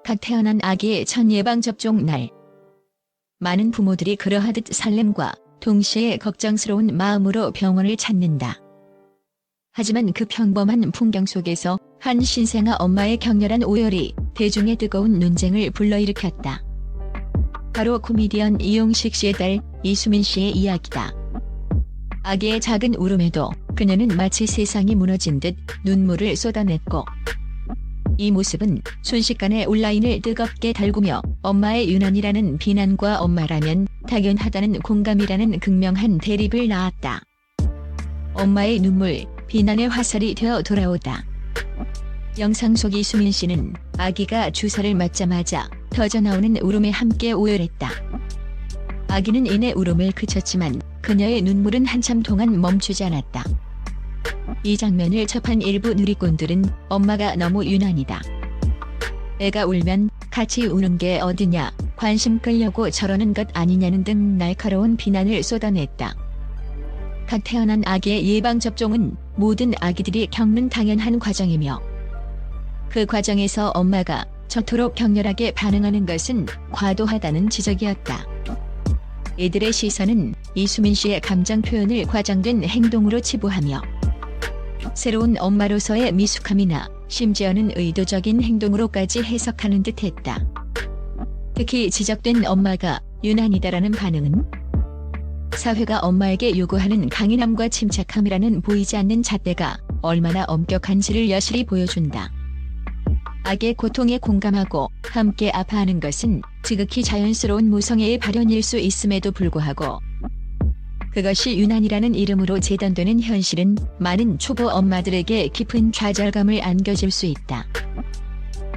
갓 태어난 아기의 첫 예방접종 날. 많은 부모들이 그러하듯 설렘과 동시에 걱정스러운 마음으로 병원을 찾는다. 하지만 그 평범한 풍경 속에서 한 신생아 엄마의 격렬한 오열이 대중의 뜨거운 논쟁을 불러일으켰다. 바로 코미디언 이용식 씨의 딸 이수민 씨의 이야기다. 아기의 작은 울음에도 그녀는 마치 세상이 무너진 듯 눈물을 쏟아냈고, 이 모습은 순식간에 온라인을 뜨겁게 달구며 엄마의 유난이라는 비난과 엄마라면 당연하다는 공감이라는 극명한 대립을 낳았다. 엄마의 눈물, 비난의 화살이 되어 돌아오다. 영상 속 이수민 씨는 아기가 주사를 맞자마자 터져나오는 울음에 함께 오열했다. 아기는 이내 울음을 그쳤지만 그녀의 눈물은 한참 동안 멈추지 않았다. 이 장면을 접한 일부 누리꾼들은 엄마가 너무 유난이다. 애가 울면 같이 우는 게 어디냐, 관심 끌려고 저러는 것 아니냐는 등 날카로운 비난을 쏟아냈다. 갓 태어난 아기의 예방접종은 모든 아기들이 겪는 당연한 과정이며, 그 과정에서 엄마가 저토록 격렬하게 반응하는 것은 과도하다는 지적이었다. 이들의 시선은 이수민 씨의 감정 표현을 과장된 행동으로 치부하며, 새로운 엄마로서의 미숙함이나 심지어는 의도적인 행동으로까지 해석하는 듯했다. 특히 지적된 엄마가 유난이다라는 반응은 사회가 엄마에게 요구하는 강인함과 침착함이라는 보이지 않는 잣대가 얼마나 엄격한지를 여실히 보여준다. 아기의 고통에 공감하고 함께 아파하는 것은 지극히 자연스러운 모성애의 발현일 수 있음에도 불구하고, 그것이 유난이라는 이름으로 재단되는 현실은 많은 초보 엄마들에게 깊은 좌절감을 안겨줄 수 있다.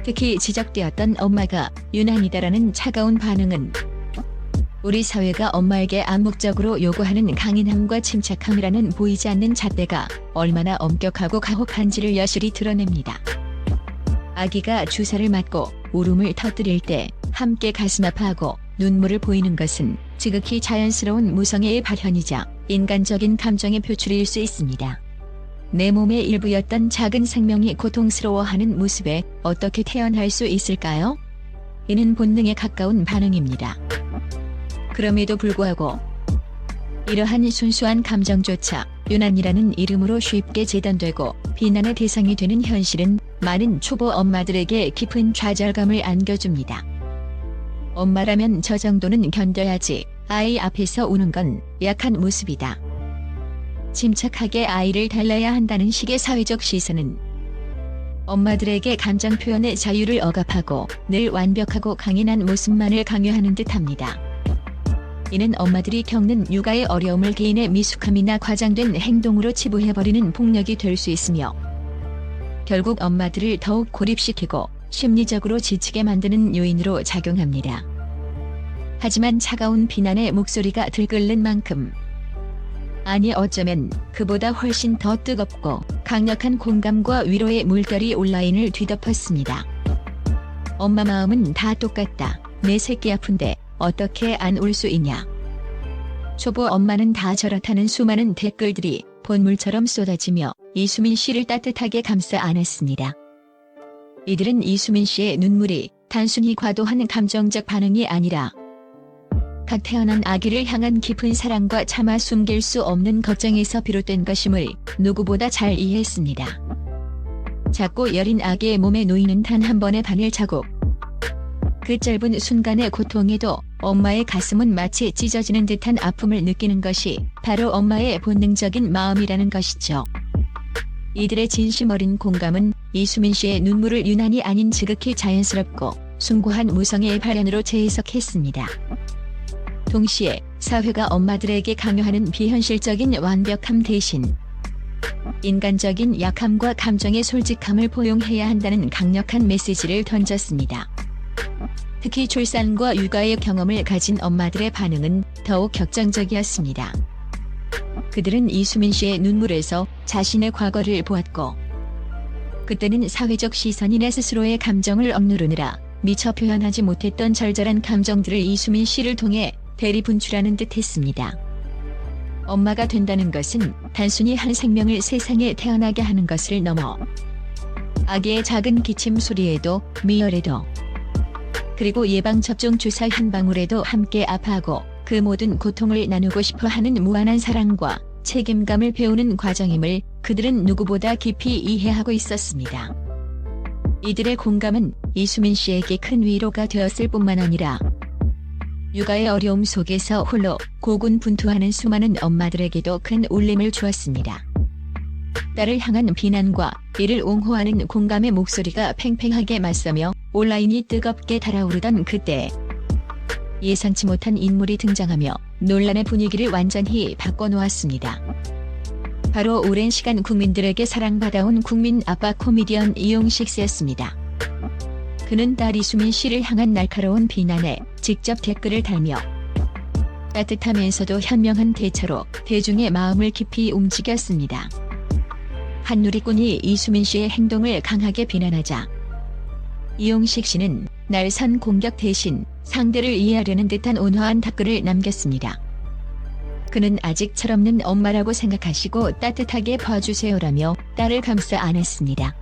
특히 지적되었던 엄마가 유난이다라는 차가운 반응은 우리 사회가 엄마에게 암묵적으로 요구하는 강인함과 침착함이라는 보이지 않는 잣대가 얼마나 엄격하고 가혹한지를 여실히 드러냅니다. 아기가 주사를 맞고 울음을 터뜨릴 때 함께 가슴 아파하고 눈물을 보이는 것은 지극히 자연스러운 무성애의 발현이자 인간적인 감정의 표출일 수 있습니다. 내 몸의 일부였던 작은 생명이 고통스러워하는 모습에 어떻게 태어날 수 있을까요? 이는 본능에 가까운 반응입니다. 그럼에도 불구하고 이러한 순수한 감정조차 유난이라는 이름으로 쉽게 재단되고 비난의 대상이 되는 현실은 많은 초보 엄마들에게 깊은 좌절감을 안겨줍니다. 엄마라면 저 정도는 견뎌야지, 아이 앞에서 우는 건 약한 모습이다. 침착하게 아이를 달래야 한다는 식의 사회적 시선은 엄마들에게 감정 표현의 자유를 억압하고 늘 완벽하고 강인한 모습만을 강요하는 듯합니다. 이는 엄마들이 겪는 육아의 어려움을 개인의 미숙함이나 과장된 행동으로 치부해버리는 폭력이 될 수 있으며, 결국 엄마들을 더욱 고립시키고 심리적으로 지치게 만드는 요인으로 작용합니다. 하지만 차가운 비난의 목소리가 들끓는 만큼, 아니 어쩌면 그보다 훨씬 더 뜨겁고 강력한 공감과 위로의 물결이 온라인을 뒤덮었습니다. 엄마 마음은 다 똑같다. 내 새끼 아픈데 어떻게 안 울 수 있냐. 초보 엄마는 다 저렇다는 수많은 댓글들이 본물처럼 쏟아지며 이수민 씨를 따뜻하게 감싸 안았습니다. 이들은 이수민 씨의 눈물이 단순히 과도한 감정적 반응이 아니라 갓 태어난 아기를 향한 깊은 사랑과 차마 숨길 수 없는 걱정에서 비롯된 것임을 누구보다 잘 이해했습니다. 작고 여린 아기의 몸에 놓이는 단 한 번의 바늘 자국. 그 짧은 순간의 고통에도 엄마의 가슴은 마치 찢어지는 듯한 아픔을 느끼는 것이 바로 엄마의 본능적인 마음이라는 것이죠. 이들의 진심 어린 공감은 이수민 씨의 눈물을 유난히 아닌 지극히 자연스럽고 숭고한 무성애의 발현으로 재해석했습니다. 동시에 사회가 엄마들에게 강요하는 비현실적인 완벽함 대신 인간적인 약함과 감정의 솔직함을 포용해야 한다는 강력한 메시지를 던졌습니다. 특히 출산과 육아의 경험을 가진 엄마들의 반응은 더욱 격정적이었습니다. 그들은 이수민 씨의 눈물에서 자신의 과거를 보았고, 그때는 사회적 시선이 내 스스로의 감정을 억누르느라 미처 표현하지 못했던 절절한 감정들을 이수민 씨를 통해 대리 분출하는 듯 했습니다. 엄마가 된다는 것은 단순히 한 생명을 세상에 태어나게 하는 것을 넘어 아기의 작은 기침 소리에도 미열에도 그리고 예방접종 주사 한 방울에도 함께 아파하고 그 모든 고통을 나누고 싶어하는 무한한 사랑과 책임감을 배우는 과정임을 그들은 누구보다 깊이 이해하고 있었습니다. 이들의 공감은 이수민 씨에게 큰 위로가 되었을 뿐만 아니라 육아의 어려움 속에서 홀로 고군분투하는 수많은 엄마들에게도 큰 울림을 주었습니다. 딸을 향한 비난과 이를 옹호하는 공감의 목소리가 팽팽하게 맞서며 온라인이 뜨겁게 달아오르던 그때 예상치 못한 인물이 등장하며 논란의 분위기를 완전히 바꿔놓았습니다. 바로 오랜 시간 국민들에게 사랑받아온 국민 아빠 코미디언 이용식 씨였습니다. 그는 딸 이수민 씨를 향한 날카로운 비난에 직접 댓글을 달며 따뜻하면서도 현명한 대처로 대중의 마음을 깊이 움직였습니다. 한 누리꾼이 이수민 씨의 행동을 강하게 비난하자 이용식 씨는 날선 공격 대신 상대를 이해하려는 듯한 온화한 답글을 남겼습니다. 그는 아직 철없는 엄마라고 생각하시고 따뜻하게 봐주세요라며 딸을 감싸 안았습니다.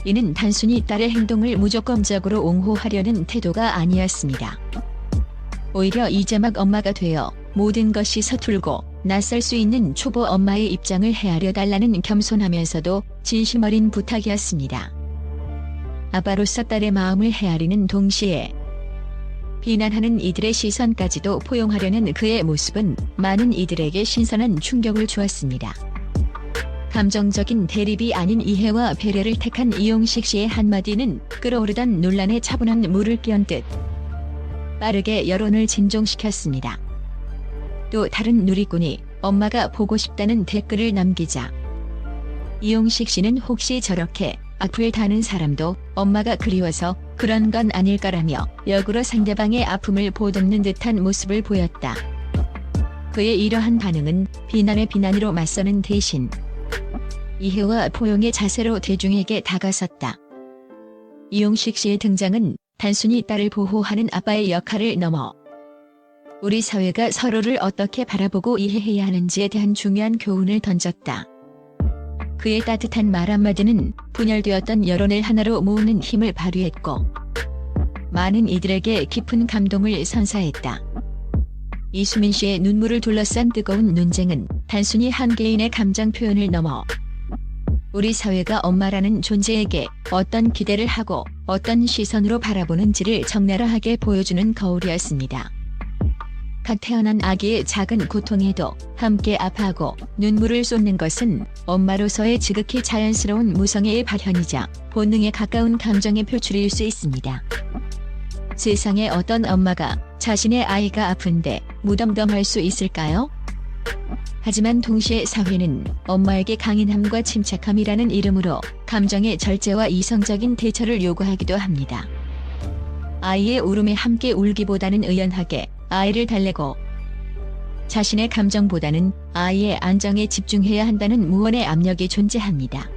이는 단순히 딸의 행동을 무조건적으로 옹호하려는 태도가 아니었습니다. 오히려 이제 막 엄마가 되어 모든 것이 서툴고 낯설 수 있는 초보 엄마의 입장을 헤아려 달라는 겸손하면서도 진심 어린 부탁이었습니다. 아빠로서 딸의 마음을 헤아리는 동시에 비난하는 이들의 시선까지도 포용하려는 그의 모습은 많은 이들에게 신선한 충격을 주었습니다. 감정적인 대립이 아닌 이해와 배려를 택한 이용식 씨의 한마디는 끓어오르던 논란에 차분한 물을 끼얹 듯 빠르게 여론을 진정시켰습니다. 또 다른 누리꾼이 엄마가 보고 싶다는 댓글을 남기자 이용식 씨는 혹시 저렇게 악플 다는 사람도 엄마가 그리워서 그런 건 아닐까라며 역으로 상대방의 아픔을 보듬는 듯한 모습을 보였다. 그의 이러한 반응은 비난의 비난으로 맞서는 대신 이해와 포용의 자세로 대중에게 다가섰다. 이용식 씨의 등장은 단순히 딸을 보호하는 아빠의 역할을 넘어 우리 사회가 서로를 어떻게 바라보고 이해해야 하는지에 대한 중요한 교훈을 던졌다. 그의 따뜻한 말 한마디는 분열되었던 여론을 하나로 모으는 힘을 발휘했고 많은 이들에게 깊은 감동을 선사했다. 이수민 씨의 눈물을 둘러싼 뜨거운 논쟁은 단순히 한 개인의 감정 표현을 넘어 우리 사회가 엄마라는 존재에게 어떤 기대를 하고 어떤 시선으로 바라보는지를 적나라하게 보여주는 거울이었습니다. 각 태어난 아기의 작은 고통에도 함께 아파하고 눈물을 쏟는 것은 엄마로서의 지극히 자연스러운 무성애의 발현이자 본능에 가까운 감정의 표출일 수 있습니다. 세상에 어떤 엄마가 자신의 아이가 아픈데 무덤덤할 수 있을까요? 하지만 동시에 사회는 엄마에게 강인함과 침착함이라는 이름으로 감정의 절제와 이성적인 대처를 요구하기도 합니다. 아이의 울음에 함께 울기보다는 의연하게 아이를 달래고 자신의 감정보다는 아이의 안정에 집중해야 한다는 무언의 압력이 존재합니다.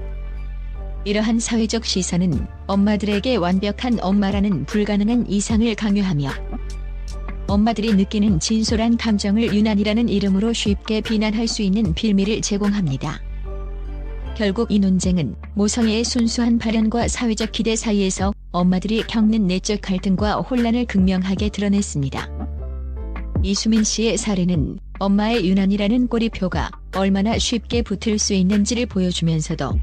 이러한 사회적 시선은 엄마들에게 완벽한 엄마라는 불가능한 이상을 강요하며 엄마들이 느끼는 진솔한 감정을 유난이라는 이름으로 쉽게 비난할 수 있는 빌미를 제공합니다. 결국 이 논쟁은 모성애의 순수한 발현과 사회적 기대 사이에서 엄마들이 겪는 내적 갈등과 혼란을 극명하게 드러냈습니다. 이수민 씨의 사례는 엄마의 유난이라는 꼬리표가 얼마나 쉽게 붙을 수 있는지를 보여주면서도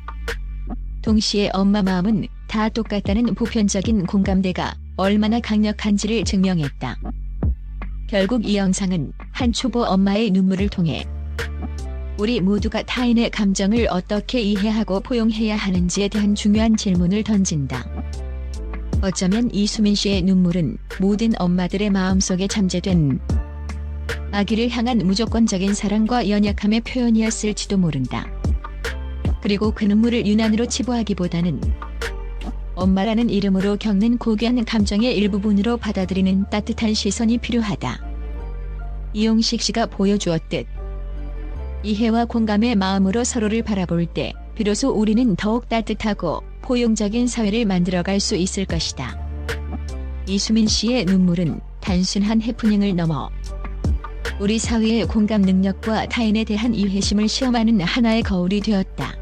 동시에 엄마 마음은 다 똑같다는 보편적인 공감대가 얼마나 강력한지를 증명했다. 결국 이 영상은 한 초보 엄마의 눈물을 통해 우리 모두가 타인의 감정을 어떻게 이해하고 포용해야 하는지에 대한 중요한 질문을 던진다. 어쩌면 이수민 씨의 눈물은 모든 엄마들의 마음속에 잠재된 아기를 향한 무조건적인 사랑과 연약함의 표현이었을지도 모른다. 그리고 그 눈물을 유난으로 치부하기보다는 엄마라는 이름으로 겪는 고귀한 감정의 일부분으로 받아들이는 따뜻한 시선이 필요하다. 이용식 씨가 보여주었듯 이해와 공감의 마음으로 서로를 바라볼 때 비로소 우리는 더욱 따뜻하고 포용적인 사회를 만들어갈 수 있을 것이다. 이수민 씨의 눈물은 단순한 해프닝을 넘어 우리 사회의 공감 능력과 타인에 대한 이해심을 시험하는 하나의 거울이 되었다.